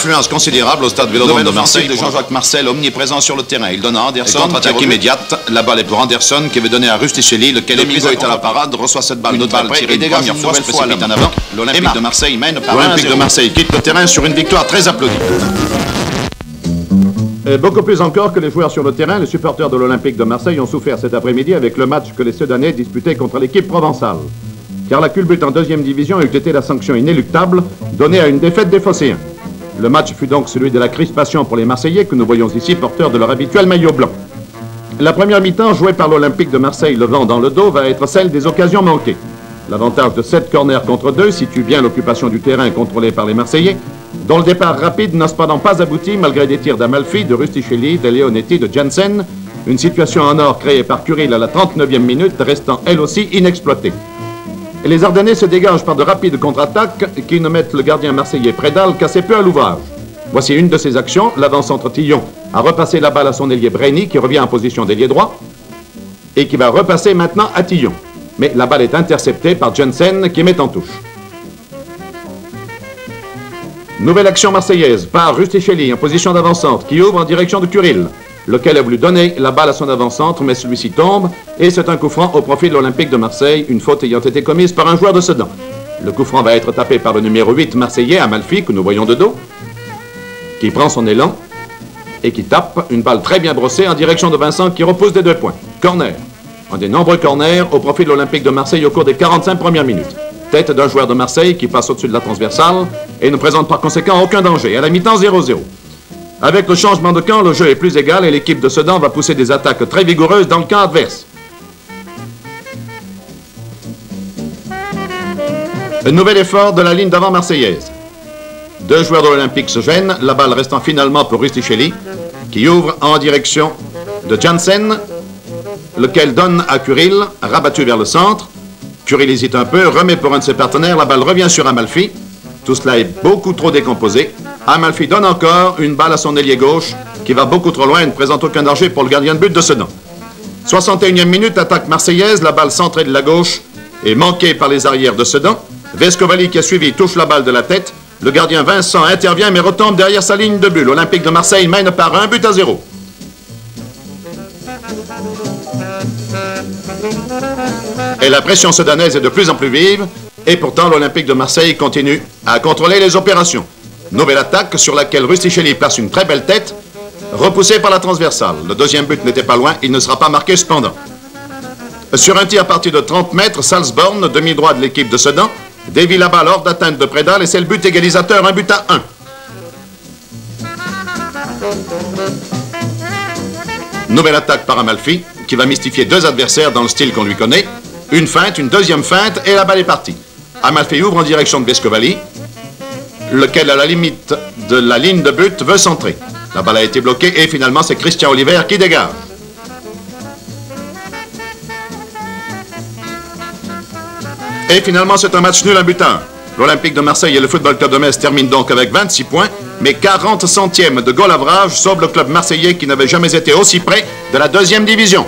affluence considérable au stade Vélodrome de Marseille de Jean-Jacques Marcel, omniprésent sur le terrain. Il donne à Anderson. Contre-attaque immédiate. La balle est pour Anderson qui veut donner à Rustichelli, lequel est à la parade, reçoit cette balle. Une balle tirée une première fois, se précipite en avant. L'Olympique de Marseille mène par 1-0. L'Olympique de Marseille quitte le terrain sur une victoire très applaudie. Et beaucoup plus encore que les joueurs sur le terrain, les supporters de l'Olympique de Marseille ont souffert cet après-midi avec le match que les Sedanais disputaient contre l'équipe provençale. Car la culbute en deuxième division eût été la sanction inéluctable donnée à une défaite des Phocéens. Le match fut donc celui de la crispation pour les Marseillais que nous voyons ici porteurs de leur habituel maillot blanc. La première mi-temps jouée par l'Olympique de Marseille le vent dans le dos va être celle des occasions manquées. L'avantage de 7 corners contre 2 situe bien l'occupation du terrain contrôlée par les Marseillais, dont le départ rapide n'a cependant pas abouti malgré des tirs d'Amalfi, de Rustichelli, de Leonetti, de Jensen, une situation en or créée par Curil à la 39e minute, restant elle aussi inexploitée. Et les Ardennais se dégagent par de rapides contre-attaques qui ne mettent le gardien marseillais Prédal qu'assez peu à l'ouvrage. Voici une de ses actions, l'avance-centre Tillon a repassé la balle à son ailier Breny qui revient en position d'ailier droit et qui va repasser maintenant à Tillon. Mais la balle est interceptée par Jensen qui met en touche. Nouvelle action marseillaise par Rustichelli en position d'avant-centre qui ouvre en direction de Curil, lequel a voulu donner la balle à son avant-centre, mais celui-ci tombe et c'est un coup franc au profit de l'Olympique de Marseille, une faute ayant été commise par un joueur de Sedan. Le coup franc va être tapé par le numéro 8 marseillais, Amalfi, que nous voyons de dos, qui prend son élan et qui tape une balle très bien brossée en direction de Vincent qui repousse des 2 points. Corner. Un des nombreux corners au profit de l'Olympique de Marseille au cours des 45 premières minutes. Tête d'un joueur de Marseille qui passe au-dessus de la transversale et ne présente par conséquent aucun danger. À la mi-temps, 0-0. Avec le changement de camp, le jeu est plus égal et l'équipe de Sedan va pousser des attaques très vigoureuses dans le camp adverse. Un nouvel effort de la ligne d'avant marseillaise. 2 joueurs de l'Olympique se gênent, la balle restant finalement pour Rustichelli, qui ouvre en direction de Jensen, lequel donne à Curil, rabattu vers le centre. Curil hésite un peu, remet pour un de ses partenaires, la balle revient sur Amalfi. Tout cela est beaucoup trop décomposé. Amalfi donne encore une balle à son ailier gauche, qui va beaucoup trop loin et ne présente aucun danger pour le gardien de but de Sedan. 61e minute, attaque marseillaise, la balle centrée de la gauche est manquée par les arrières de Sedan. Vescovali qui a suivi touche la balle de la tête. Le gardien Vincent intervient mais retombe derrière sa ligne de but. L'Olympique de Marseille mène par 1-0. Et la pression sedanaise est de plus en plus vive. Et pourtant, l'Olympique de Marseille continue à contrôler les opérations. Nouvelle attaque sur laquelle Rustichelli place une très belle tête, repoussée par la transversale. Le deuxième but n'était pas loin, il ne sera pas marqué cependant. Sur un tir à partir de 30 mètres, Salzborn, demi-droit de l'équipe de Sedan, dévie la balle hors d'atteinte de Prédal et c'est le but égalisateur, 1-1. Nouvelle attaque par Amalfi, qui va mystifier 2 adversaires dans le style qu'on lui connaît. Une feinte, une deuxième feinte et la balle est partie. Amalfi ouvre en direction de Vescovali, lequel à la limite de la ligne de but veut centrer. La balle a été bloquée et finalement c'est Christian Oliver qui dégage. Et finalement c'est un match nul, 1-1. L'Olympique de Marseille et le Football Club de Metz terminent donc avec 26 points, mais 40 centièmes de goal average sauve le club marseillais qui n'avait jamais été aussi près de la 2e division.